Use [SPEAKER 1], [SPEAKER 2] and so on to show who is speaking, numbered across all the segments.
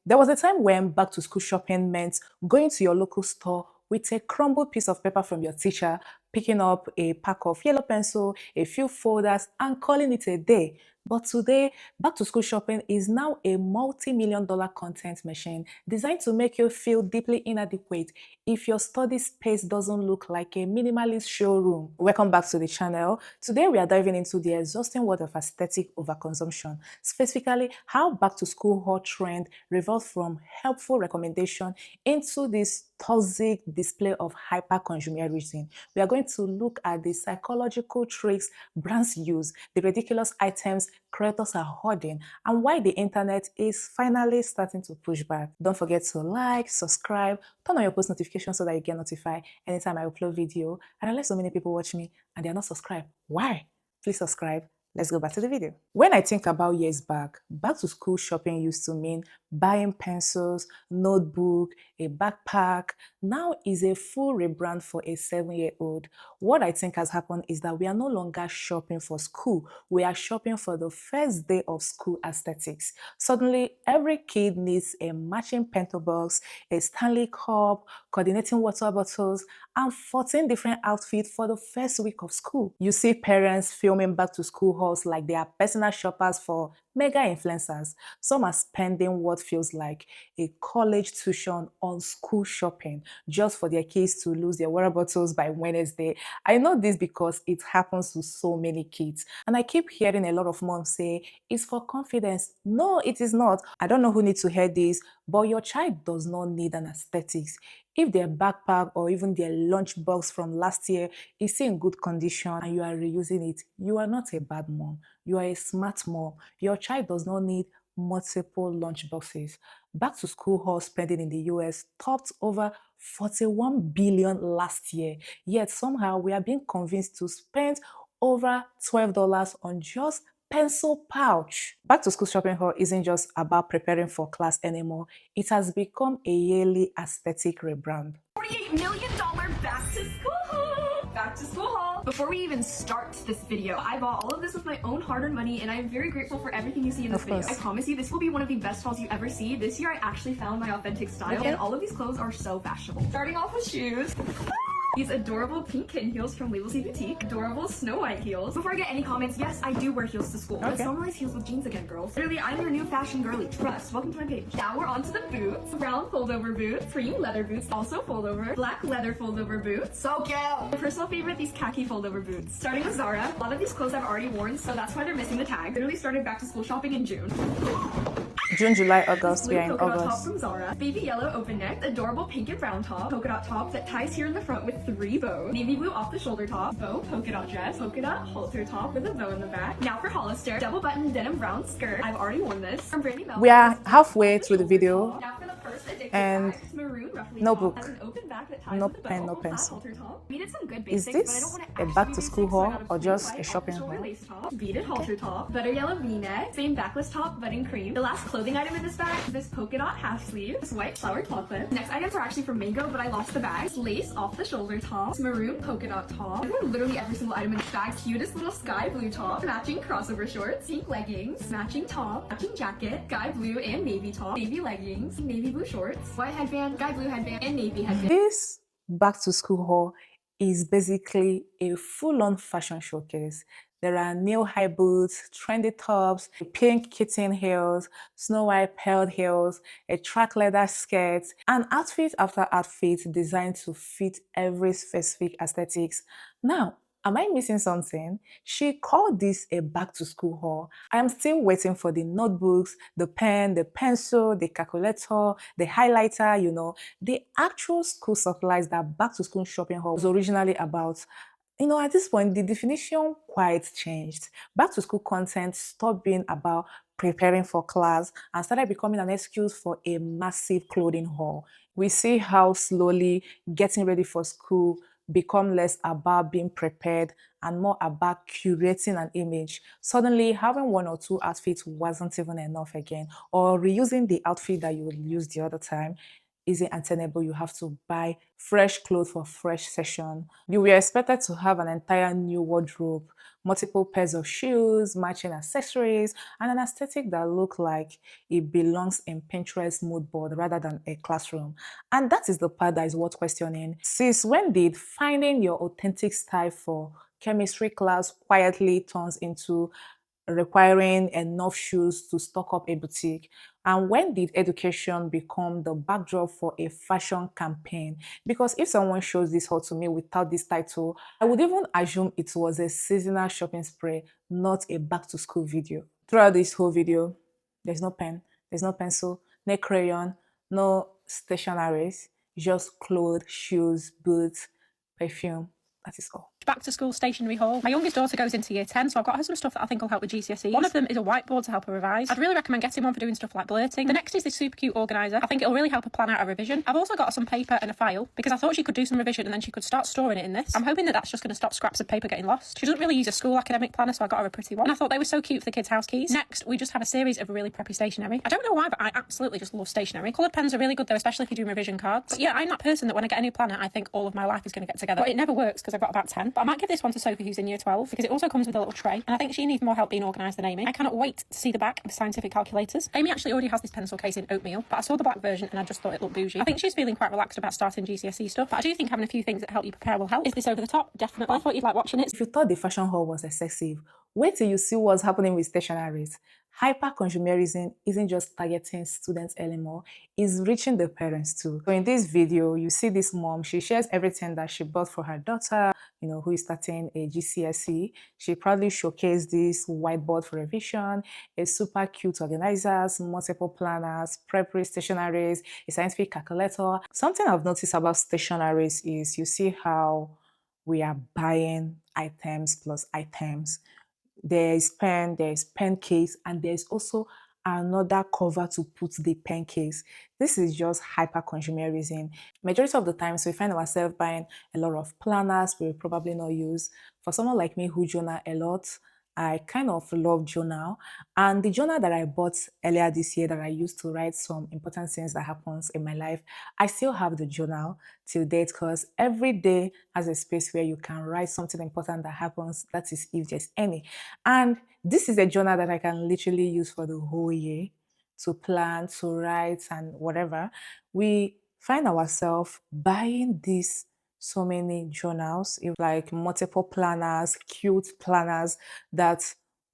[SPEAKER 1] There was a time when back to school shopping meant going to your local store with a crumbled piece of paper from your teacher, picking up a pack of yellow pencil, a few folders, and calling it a day. But today, back to school shopping is now a multi-million dollar content machine designed to make you feel deeply inadequate if your study space doesn't look like a minimalist showroom. Welcome back to the channel. Today we are diving into the exhausting world of aesthetic overconsumption, specifically how back to school haul trend revolves from helpful recommendation into this toxic display of hyperconsumerism. We are going to look at the psychological tricks brands use, the ridiculous items creators are hoarding, and why the internet is finally starting to push back. Don't forget to like, subscribe, turn on your post notifications so that you get notified anytime I upload video. And unless so many people watch me and they are not subscribed, why? Please subscribe. Let's go back to the video. When I think about years back to school shopping used to mean buying pencils, notebook, a backpack. Now is a full rebrand for a 7-year-old. What I think has happened is that we are no longer shopping for school. We are shopping for the first day of school aesthetics. Suddenly, every kid needs a matching pencil box, a Stanley cup, coordinating water bottles, and 14 different outfits for the first week of school. You see parents filming back to school hauls like they are personal shoppers for mega influencers. Some are spending what feels like a college tuition on school shopping just for their kids to lose their water bottles by Wednesday. I know this because it happens to so many kids. And I keep hearing a lot of moms say, it's for confidence. No, it is not. I don't know who needs to hear this, but your child does not need an aesthetics. If their backpack or even their lunchbox from last year is still in good condition and you are reusing it, you are not a bad mom. You are a smart mom. Your child does not need multiple lunchboxes. Back to school haul spending in the US topped over 41 billion last year. Yet somehow we are being convinced to spend over $12 on just pencil pouch. Back to school shopping haul isn't just about preparing for class anymore. It has become a yearly aesthetic rebrand.
[SPEAKER 2] $48 million back to school haul! Back to school haul! Before we even start this video, I bought all of this with my own hard-earned money, and I am very grateful for everything you see in this video. I promise you, this will be one of the best hauls you ever see. This year, I actually found my authentic style, and all of these clothes are so fashionable. Starting off with shoes. These adorable pink kitten heels from Labelsy Boutique. Adorable Snow White heels. Before I get any comments, yes, I do wear heels to school. Let's normalize heels with jeans again, girls. Literally, I'm your new fashion girly. Trust. Welcome to my page. Now we're on to the boots. Brown fold-over boots. Cream leather boots. Also fold-over. Black leather fold-over boots. So cute! My personal favorite, these khaki fold-over boots. Starting with Zara. A lot of these clothes I've already worn, so that's why they're missing the tag. Literally started back to school shopping in June.
[SPEAKER 1] June, July, August, we are in
[SPEAKER 2] Polka dot top
[SPEAKER 1] August.
[SPEAKER 2] from Zara. Baby yellow open neck. Adorable pink and brown top. Polka dot top that ties here in the front with 3 bows. Navy blue off the shoulder top. Bow polka dot dress. Polka dot halter top with a bow in the back. Now for Hollister. Double button denim brown skirt. I've already worn this. From Brandy Melville.
[SPEAKER 1] We are halfway through the video.
[SPEAKER 2] Now for the first addictive
[SPEAKER 1] And
[SPEAKER 2] bag. It's maroon ruffly
[SPEAKER 1] no
[SPEAKER 2] top.
[SPEAKER 1] book.
[SPEAKER 2] Has an open back that ties
[SPEAKER 1] No
[SPEAKER 2] with a bow.
[SPEAKER 1] pen, no
[SPEAKER 2] Flat
[SPEAKER 1] pencil.
[SPEAKER 2] halter top. We did some good
[SPEAKER 1] Is
[SPEAKER 2] basics, but I
[SPEAKER 1] this
[SPEAKER 2] don't want to
[SPEAKER 1] a
[SPEAKER 2] actually
[SPEAKER 1] back
[SPEAKER 2] be
[SPEAKER 1] to school
[SPEAKER 2] basic, so I
[SPEAKER 1] haul
[SPEAKER 2] got a
[SPEAKER 1] or
[SPEAKER 2] blue,
[SPEAKER 1] just
[SPEAKER 2] white,
[SPEAKER 1] a shopping
[SPEAKER 2] off-the-shoulder
[SPEAKER 1] haul?
[SPEAKER 2] lace top. Beaded halter top. Butter yellow v-neck. Same backless top, but in cream. The last clothing item in this bag is this polka dot half sleeve. This white flower claw clip. Next items are actually from Mango, but I lost the bag. This lace off the shoulder top. This maroon polka dot top. I wore literally every single item in this bag. Cutest little sky blue top. Matching crossover shorts. Pink leggings. Matching top. Matching jacket. Sky blue and navy top. Navy leggings. Navy blue shorts. White headband. Sky blue headband. And navy headband.
[SPEAKER 1] This back to school haul is basically a full-on fashion showcase. There are new high boots, trendy tops, pink kitten heels, snow white pearl heels, a track leather skirt, and outfit after outfit designed to fit every specific aesthetics. Now, am I missing something? She called this a back to school haul. I am still waiting for the notebooks, the pen, the pencil, the calculator, the highlighter, the actual school supplies that back to school shopping haul was originally about. At this point, the definition quite changed. Back to school content stopped being about preparing for class and started becoming an excuse for a massive clothing haul. We see how slowly getting ready for school become less about being prepared and more about curating an image. Suddenly, having 1 or 2 outfits wasn't even enough again, or reusing the outfit that you used the other time. isn't attainable. You have to buy fresh clothes for fresh session. You were expected to have an entire new wardrobe, multiple pairs of shoes, matching accessories, and an aesthetic that look like it belongs in Pinterest mood board rather than a classroom. And that is the part that is worth questioning. Since when did finding your authentic style for chemistry class quietly turns into requiring enough shoes to stock up a boutique? And when did education become the backdrop for a fashion campaign? Because if someone shows this out to me without this title, I would even assume it was a seasonal shopping spree, not a back to school video. Throughout this whole video, there's no pen, there's no pencil, no crayon, no stationaries, just clothes, shoes, boots, perfume. That is all.
[SPEAKER 3] Back to school stationery haul. My youngest daughter goes into year 10, so I've got her some stuff that I think will help with GCSEs. One of them is a whiteboard to help her revise. I'd really recommend getting one for doing stuff like blurting. The next is this super cute organiser. I think it'll really help her plan out a revision. I've also got some paper and a file because I thought she could do some revision and then she could start storing it in this. I'm hoping that that's just going to stop scraps of paper getting lost. She doesn't really use a school academic planner, so I got her a pretty one. And I thought they were so cute for the kids' house keys. Next, we just have a series of really preppy stationery. I don't know why, but I absolutely just love stationery. Coloured pens are really good though, especially if you're doing revision cards. But yeah, I'm that person that when I get a new planner, I think all of my life is going to get together. But it never works because I've got about 10. But I might give this one to Sophie, who's in year 12, because it also comes with a little tray, and I think she needs more help being organised than Amy. I cannot wait to see the back of scientific calculators. Amy actually already has this pencil case in oatmeal, but I saw the black version and I just thought it looked bougie. I think she's feeling quite relaxed about starting GCSE stuff, but I do think having a few things that help you prepare will help. Is this over the top? Definitely. I thought you'd like watching it.
[SPEAKER 1] If you thought the fashion haul was excessive, wait till you see what's happening with stationaries. Hyperconsumerism isn't just targeting students anymore, it's reaching the parents too. So in this video, you see this mom, she shares everything that she bought for her daughter, who is starting a GCSE. She proudly showcased this whiteboard for revision, a super cute organizers, multiple planners, preparatory stationaries, a scientific calculator. Something I've noticed about stationaries is you see how we are buying items plus items. There is pen case, and there's also another cover to put the pen case. This is just hyper consumerism. Majority of the times we find ourselves buying a lot of planners we will probably not use. For someone like me who journal a lot, I kind of love journal, and the journal that I bought earlier this year that I used to write some important things that happens in my life, I still have the journal till date because every day has a space where you can write something important that happens, that is if there's any. And this is a journal that I can literally use for the whole year to plan, to write, and whatever. We find ourselves buying these so many journals, like multiple planners, cute planners that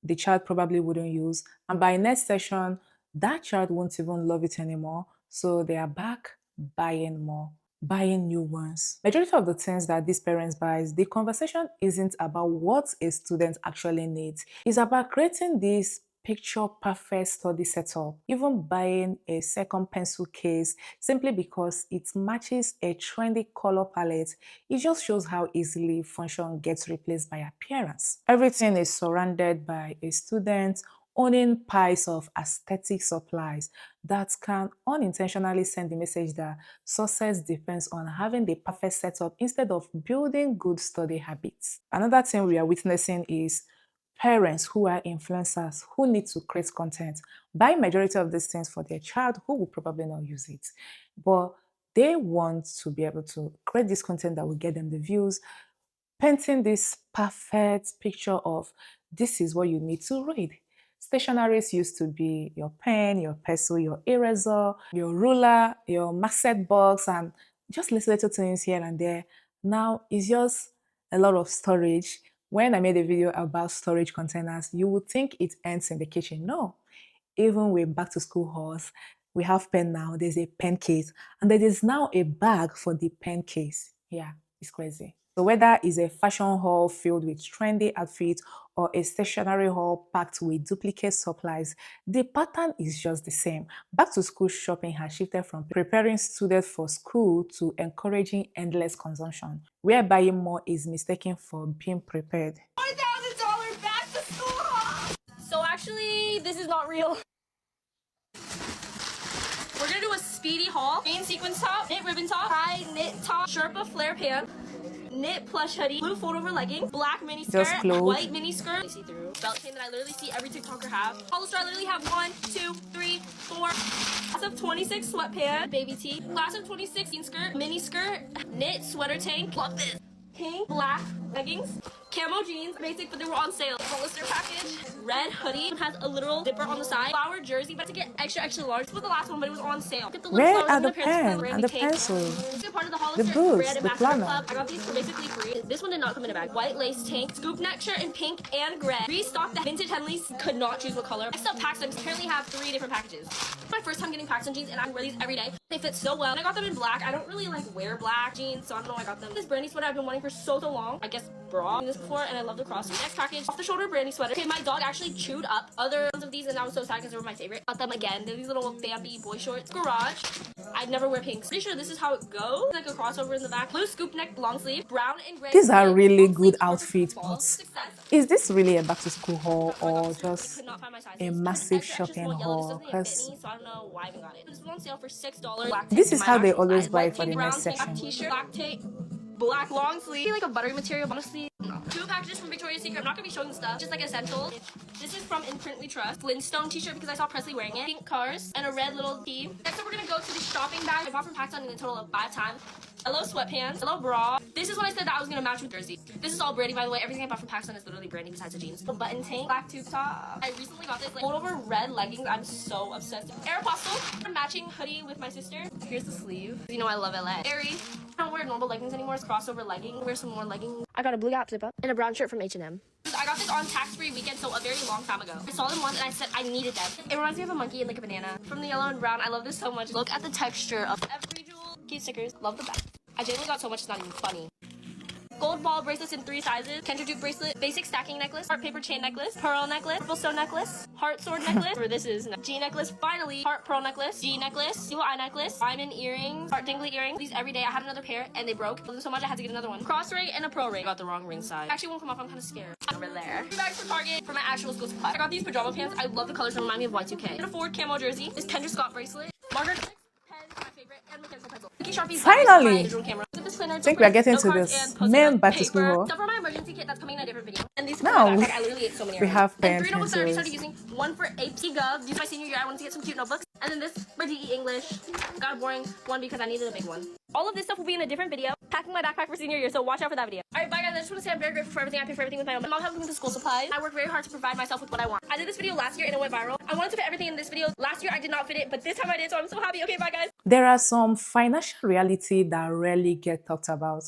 [SPEAKER 1] the child probably wouldn't use. And by next session, that child won't even love it anymore. So they are back buying more, buying new ones. Majority of the things that these parents buy, the conversation isn't about what a student actually needs. It's about creating this picture perfect study setup, even buying a second pencil case simply because it matches a trendy color palette. It just shows how easily function gets replaced by appearance. Everything is surrounded by a student owning piles of aesthetic supplies that can unintentionally send the message that success depends on having the perfect setup instead of building good study habits. Another thing we are witnessing is parents who are influencers who need to create content, buy majority of these things for their child who will probably not use it, but they want to be able to create this content that will get them the views, painting this perfect picture of this is what you need to read. Stationaries used to be your pen, your pencil, your eraser, your ruler, your mark box, and just little things here and there. Now it's just a lot of storage. When I made a video about storage containers, you would think it ends in the kitchen. No, even with back to school hauls, we have pen now, there's a pen case, and there is now a bag for the pen case. Yeah, it's crazy. So whether it's a fashion haul filled with trendy outfits or a stationery haul packed with duplicate supplies, the pattern is just the same. Back to school shopping has shifted from preparing students for school to encouraging endless consumption, where buying more is mistaken for being prepared.
[SPEAKER 2] $1,000 back to school haul! So actually, this is not real. We're gonna do a speedy haul. Green sequin top, knit ribbon top, high knit top, Sherpa flare pant. knit plush hoodie, blue fold over leggings, black mini skirt,
[SPEAKER 1] Just clothes.
[SPEAKER 2] white mini skirt, see through belt chain that I literally see every TikToker have. Hollister, I literally have 1, 2, 3, 4. Class of 26 sweatpants, baby tee. Class of 26 jean skirt, mini skirt, knit sweater tank. Love this. Pink, black leggings, camo jeans, basic, but they were on sale. Hollister package, red hoodie, has a literal zipper on the side. Flower jersey, but to get extra large. This was the last one, but it was on sale. Get the little
[SPEAKER 1] Where
[SPEAKER 2] flowers
[SPEAKER 1] are
[SPEAKER 2] and
[SPEAKER 1] the
[SPEAKER 2] parents
[SPEAKER 1] pen
[SPEAKER 2] brand
[SPEAKER 1] and the
[SPEAKER 2] cake.
[SPEAKER 1] pencil?
[SPEAKER 2] This is part of the
[SPEAKER 1] The
[SPEAKER 2] Hollister
[SPEAKER 1] boots,
[SPEAKER 2] brand
[SPEAKER 1] the
[SPEAKER 2] ambassador
[SPEAKER 1] planner.
[SPEAKER 2] club. I got these for basically free. This one did not come in a bag. White lace tank, scoop neck shirt in pink and gray. Restocked the vintage Henleys, could not choose what color. I still packed them. Apparently have 3 different packages. My first time getting Paxton jeans, and I wear these every day. They fit so well. And I got them in black. I don't really like wear black jeans, so I don't know why I got them. This brandy sweater I've been wanting for so long. I guess bra this before, and I love the cross. Next package, off the shoulder brandy sweater. Okay, my dog actually chewed up other ones of these, and I was so sad because they were my favorite. Got them again. They're these little Bambi boy shorts. Garage. I'd never wear pinks. Pretty sure this is how it goes. Like a crossover in the back. Blue scoop neck long sleeve. Brown and gray.
[SPEAKER 1] These are really
[SPEAKER 2] long
[SPEAKER 1] good
[SPEAKER 2] sleeves, perfect for
[SPEAKER 1] outfits,
[SPEAKER 2] fall.
[SPEAKER 1] but
[SPEAKER 2] Success.
[SPEAKER 1] is this really a back to school haul
[SPEAKER 2] Oh my God,
[SPEAKER 1] or
[SPEAKER 2] this one, I
[SPEAKER 1] just
[SPEAKER 2] could not find my sizes.
[SPEAKER 1] a
[SPEAKER 2] It was
[SPEAKER 1] massive
[SPEAKER 2] extra
[SPEAKER 1] shopping
[SPEAKER 2] small yellow. This
[SPEAKER 1] haul?
[SPEAKER 2] doesn't even fit
[SPEAKER 1] Because
[SPEAKER 2] me, so I don't know why I even got it. This was on sale for $6.
[SPEAKER 1] this is how they always buy
[SPEAKER 2] Light
[SPEAKER 1] for the
[SPEAKER 2] pink,
[SPEAKER 1] next
[SPEAKER 2] brown tank,
[SPEAKER 1] section.
[SPEAKER 2] T-shirt, black tape, black long sleeve, like a buttery material. Honestly, no. 2 packages from Victoria's Secret. I'm not gonna be showing the stuff, just like essentials. This is from Imprint We Trust. Flintstone T-shirt because I saw Presley wearing it. Pink cars and a red little tee. Next up, we're gonna go to the shopping bag I bought from Paxton in a total of 5 times. Yellow sweatpants, yellow bra. This is what I said that I was gonna match with jersey. This is all brandy, by the way. Everything I bought from Paxton is literally brandy besides the jeans. The button tank, black tube top. I recently got this like fold over red leggings. I'm so obsessed. Aeropostale, a matching hoodie with my sister. Here's the sleeve. You know I love LA. Airy. I don't wear normal leggings anymore. It's crossover legging. Wear some more leggings. I got a blue Gap zip up and a brown shirt from H&M. I got this on tax-free weekend, so a very long time ago. I saw them once and I said I needed them. It reminds me of a monkey and like a banana. From the yellow and brown, I love this so much. Look at the texture of every jewel. Cute stickers. Love the back. I genuinely got so much, it's not even funny. Gold ball bracelets in 3 sizes. Kendra Duke bracelet, basic stacking necklace, heart paper chain necklace, pearl necklace, purple stone necklace, heart sword necklace, or this is G necklace, finally, heart pearl necklace, G necklace, single eye necklace, diamond earrings, heart dingly earrings. These every day. I had another pair and they broke. I love them so much I had to get another one. Cross ring and a pearl ring. I got the wrong ring size. Actually, won't come off. I'm kind of scared. Over there. 3 bags for Target for my actual school supply. I got these pajama pants. I love the colors. They remind me of Y2K. And a Ford camo jersey. This Kendra Scott bracelet. Margaret pen, my favorite, and mechanical pencil.
[SPEAKER 1] Finally!
[SPEAKER 2] I
[SPEAKER 1] think we are getting to this main back to school haul.
[SPEAKER 2] Stuff for my emergency kit that's coming in a different video. And these
[SPEAKER 1] Now,
[SPEAKER 2] I literally ate so many.
[SPEAKER 1] we have pen,
[SPEAKER 2] and 3 notebooks that I already started
[SPEAKER 1] pencils.
[SPEAKER 2] using. One for AP Gov. These my senior year. I wanted to get some cute notebooks. And then this for DE English. Got a boring one because I needed a big one. All of this stuff will be in a different video. Packing my backpack for senior year, so watch out for that video. Alright, bye guys. I just want to say I'm very grateful for everything. I pay for everything with my own. My mom helped me with the school supplies. I work very hard to provide myself with what I want. I did this video last year and it went viral. I wanted to fit everything in this video. Last year I did not fit it, but this time I did, so I'm so happy. Okay, bye guys.
[SPEAKER 1] There are some financial reality that rarely get talked about.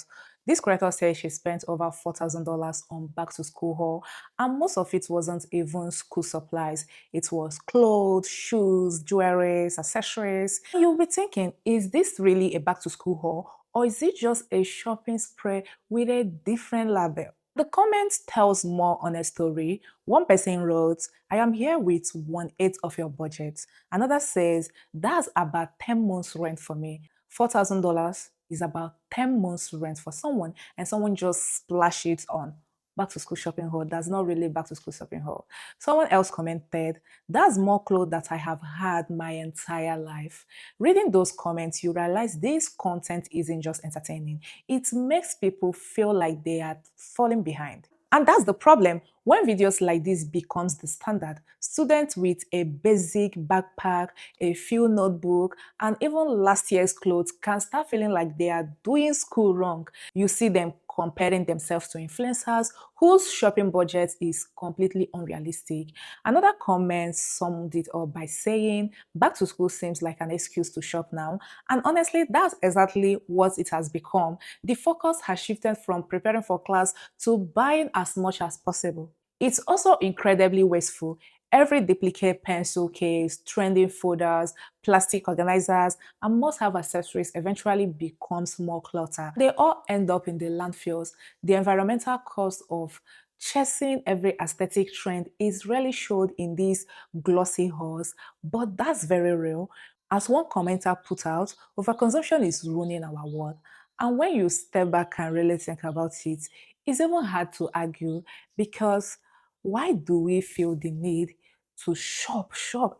[SPEAKER 1] This creator says she spent over $4,000 on back to school haul, and most of it wasn't even school supplies. It was clothes, shoes, jewelry, accessories. You'll be thinking, is this really a back to school haul, or is it just a shopping spree with a different label? The comment tells more on a story. One person wrote, I am here with 1/8 of your budget. Another says, that's about 10 months rent for me. $4,000 is about 10 months rent for someone, and someone just splash it on back to school shopping haul. That's not really back to school shopping haul. Someone else commented, that's more clothes that I have had my entire life. Reading those comments, you realize this content isn't just entertaining. It makes people feel like they are falling behind. And that's the problem. When videos like this becomes the standard, students with a basic backpack, a few notebook, and even last year's clothes can start feeling like they are doing school wrong. You see them comparing themselves to influencers whose shopping budget is completely unrealistic. Another comment summed it up by saying, back to school seems like an excuse to shop now. And honestly, that's exactly what it has become. The focus has shifted from preparing for class to buying as much as possible. It's also incredibly wasteful. Every duplicate pencil case, trending folders, plastic organizers, and must-have accessories eventually becomes more clutter. They all end up in the landfills. The environmental cost of chasing every aesthetic trend is rarely showed in these glossy hauls, but that's very real. As one commenter put out, overconsumption is ruining our world. And when you step back and really think about it, it's even hard to argue, because why do we feel the need to shop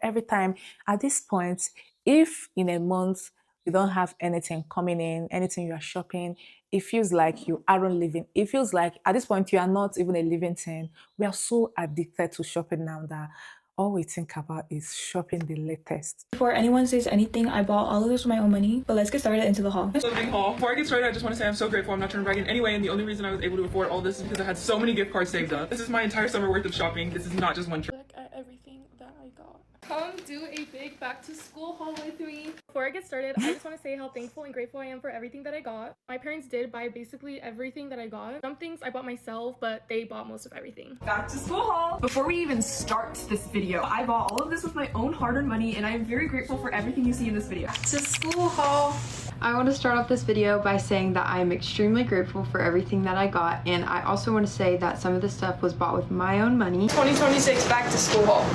[SPEAKER 1] every time? At this point, if in a month You don't have anything coming in, anything you are shopping. It feels like you aren't living. It feels like at this point you are not even a living thing. We are so addicted to shopping now that all we think about is shopping the latest.
[SPEAKER 2] Before anyone says anything, I bought all of this with my own money, but let's get started into the haul.
[SPEAKER 4] Clothing haul. Before I get started, I just want to say I'm so grateful. I'm not trying to brag in any way, and the only reason I was able to afford all this is because I had so many gift cards saved up. This is my entire summer worth of shopping. This is not just one trip.
[SPEAKER 3] Look at everything that I got.
[SPEAKER 5] Come do a big back to school haul with me. Before I get started, I just want to say how thankful and grateful I am for everything that I got. My parents did buy basically everything that I got. Some things I bought myself, but they bought most of everything.
[SPEAKER 2] Back to school haul. Before we even start this video, I bought all of this with my own hard-earned money, and I am very grateful for everything you see in this video.
[SPEAKER 6] Back to school haul. I want to start off this video by saying that I am extremely grateful for everything that I got, and I also want to say that some of the stuff was bought with my own money.
[SPEAKER 5] 2026 back to school haul.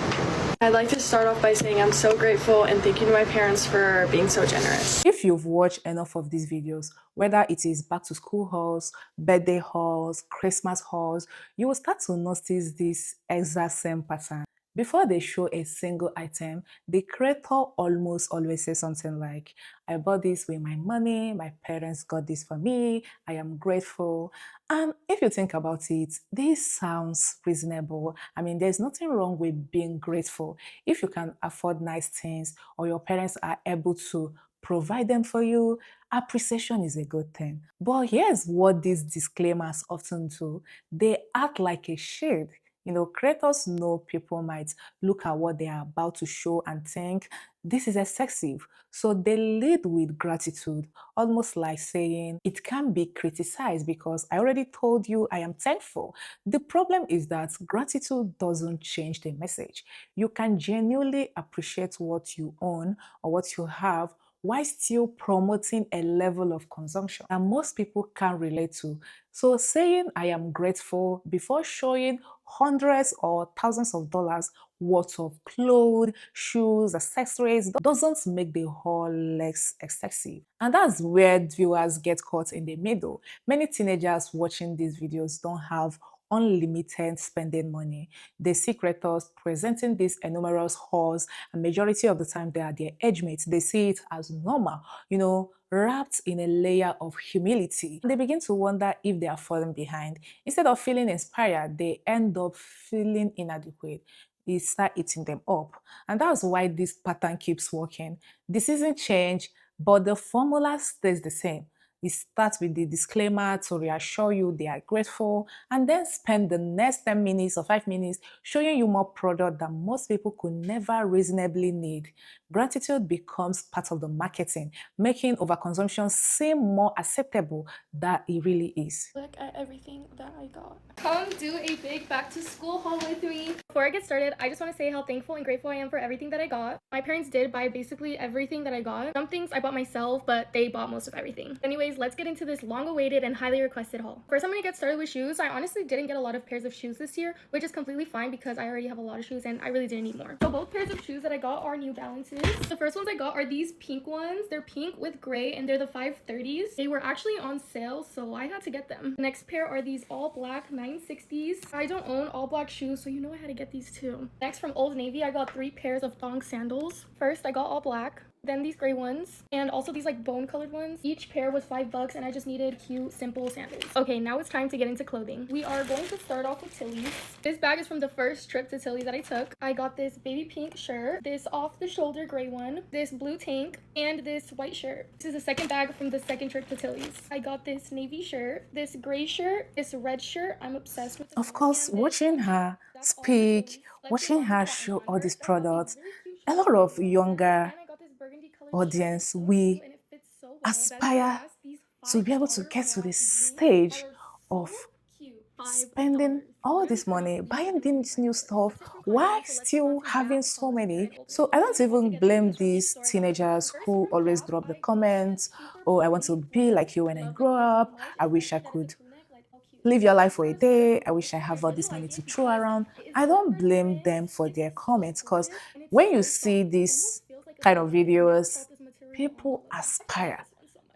[SPEAKER 5] I'd like to start off by saying I'm so grateful and thank you to my parents for being so generous.
[SPEAKER 1] If you've watched enough of these videos, whether it is back to school hauls, birthday hauls, Christmas hauls, you will start to notice this exact same pattern. Before they show a single item, the creator almost always says something like, I bought this with my money, my parents got this for me, I am grateful. And if you think about it, this sounds reasonable. I mean, there's nothing wrong with being grateful. If you can afford nice things or your parents are able to provide them for you, appreciation is a good thing. But here's what these disclaimers often do. They act like a shade. You know, creators know people might look at what they are about to show and think, this is excessive. So they lead with gratitude, almost like saying, it can be criticized because I already told you I am thankful. The problem is that gratitude doesn't change the message. You can genuinely appreciate what you own or what you have while still promoting a level of consumption that most people can't relate to. So saying I am grateful before showing hundreds or thousands of dollars worth of clothes, shoes, accessories doesn't make the haul less excessive. And that's where viewers get caught in the middle. Many teenagers watching these videos don't have unlimited spending money. They see creators presenting these enormous hauls, and majority of the time they are their age mates. They see it as normal, you know, wrapped in a layer of humility. They begin to wonder if they are falling behind. Instead of feeling inspired, they end up feeling inadequate. They start eating them up. And that's why this pattern keeps working. The season change, but the formula stays the same. It starts with the disclaimer to reassure you they are grateful, and then spend the next 10 minutes or 5 minutes showing you more product that most people could never reasonably need. Gratitude becomes part of the marketing, making overconsumption seem more acceptable than it really is.
[SPEAKER 5] Look at everything that I got. Come do a big back to school haul with me. Before I get started, I just want to say how thankful and grateful I am for everything that I got. My parents did buy basically everything that I got. Some things I bought myself, but they bought most of everything. Anyways, let's get into this long-awaited and highly requested haul. First, I'm gonna get started with shoes. I honestly didn't get a lot of pairs of shoes this year, which is completely fine because I already have a lot of shoes and I really didn't need more. So both pairs of shoes that I got are New Balances. The first ones I got are these pink ones. They're pink with gray and they're the 530s. They were actually on sale, so I had to get them. The next pair are these all black 960s. I don't own all black shoes, so you know I had to get these too. Next, from Old Navy, I got 3 pairs of thong sandals. First, I got all black. Then these gray ones, and also these like bone colored ones. Each pair was $5 and I just needed cute, simple sandals. Okay, now it's time to get into clothing. We are going to start off with Tilly's. This bag is from the first trip to Tilly's that I took. I got this baby pink shirt, this off the shoulder gray one, this blue tank, and this white shirt. This is the second bag from the second trip to Tilly's. I got this navy shirt, this gray shirt, this red shirt. I'm obsessed with this.
[SPEAKER 1] Of course, watching her speak, watching her show all these products, a lot of younger audience, we aspire to be able to get to the stage of spending all this money, buying this new stuff while still having so many. So I don't even blame these teenagers who always drop the comments, oh, I want to be like you when I grow up, I wish I could live your life for a day, I wish I have all this money to throw around. I don't blame them for their comments, because when you see these kind of videos, people aspire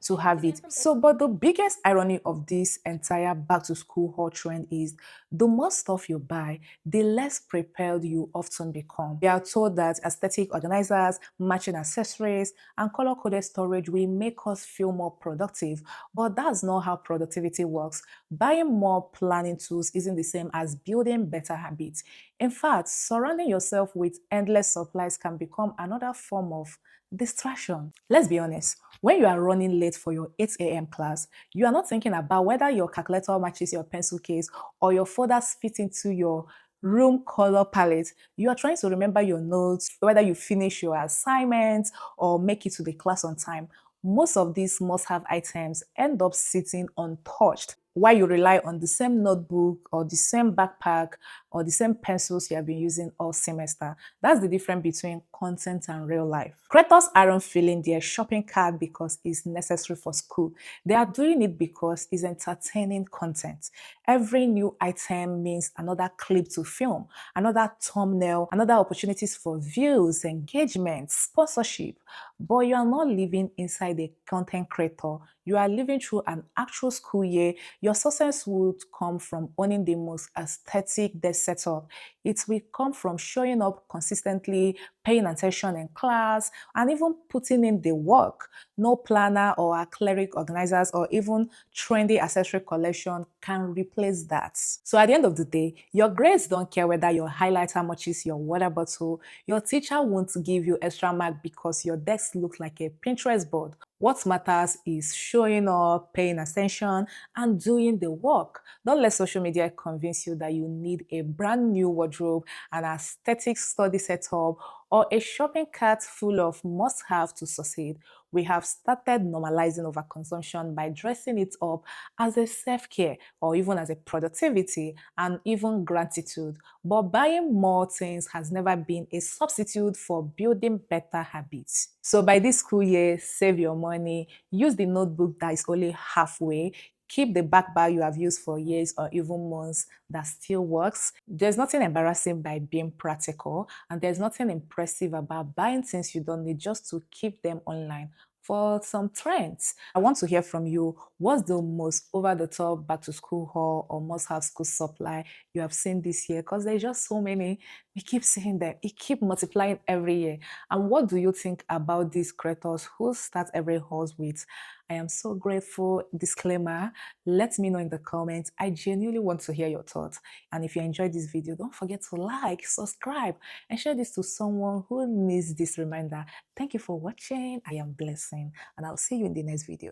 [SPEAKER 1] to have it. So, but the biggest irony of this entire back to school haul trend is the more stuff you buy, the less prepared you often become. We are told that aesthetic organizers, matching accessories, and color-coded storage will make us feel more productive, but that's not how productivity works. Buying more planning tools isn't the same as building better habits. In fact, surrounding yourself with endless supplies can become another form of distraction. Let's be honest, when you are running late for your 8 a.m. class, you are not thinking about whether your calculator matches your pencil case or your folders fit into your room color palette. You are trying to remember your notes, whether you finish your assignments or make it to the class on time. Most of these must-have items end up sitting untouched while you rely on the same notebook or the same backpack or the same pencils you have been using all semester. That's the difference between content and real life. Creators aren't filling their shopping cart because it's necessary for school. They are doing it because it's entertaining content. Every new item means another clip to film, another thumbnail, another opportunities for views, engagement, sponsorship. But you are not living inside a content creator. You are living through an actual school year. Your success would come from owning the most aesthetic desk setup. It will come from showing up consistently, paying attention in class, and even putting in the work. No planner or acrylic organizers or even trendy accessory collection can replace that. So at the end of the day, your grades don't care whether your highlighter matches your water bottle. Your teacher won't give you extra mark because your desk looks like a Pinterest board. What matters is showing up, paying attention, and doing the work. Don't let social media convince you that you need a brand new wardrobe, an aesthetic study setup, or a shopping cart full of must-have to succeed. We have started normalizing overconsumption by dressing it up as a self-care or even as a productivity and even gratitude. But buying more things has never been a substitute for building better habits. So by this school year, save your money, use the notebook that is only halfway, keep the back bag you have used for years or even months that still works. There's nothing embarrassing by being practical, and there's nothing impressive about buying things you don't need just to keep them online for some trends. I want to hear from you. What's the most over-the-top back-to-school haul or must-have school supply you have seen this year? Because there's just so many. We keep seeing them. It keep multiplying every year. And what do you think about these creators who start every haul with, I am so grateful, disclaimer? Let me know in the comments. I genuinely want to hear your thoughts. And if you enjoyed this video, don't forget to like, subscribe, and share this to someone who needs this reminder. Thank you for watching. I am Blessing, and I'll see you in the next video.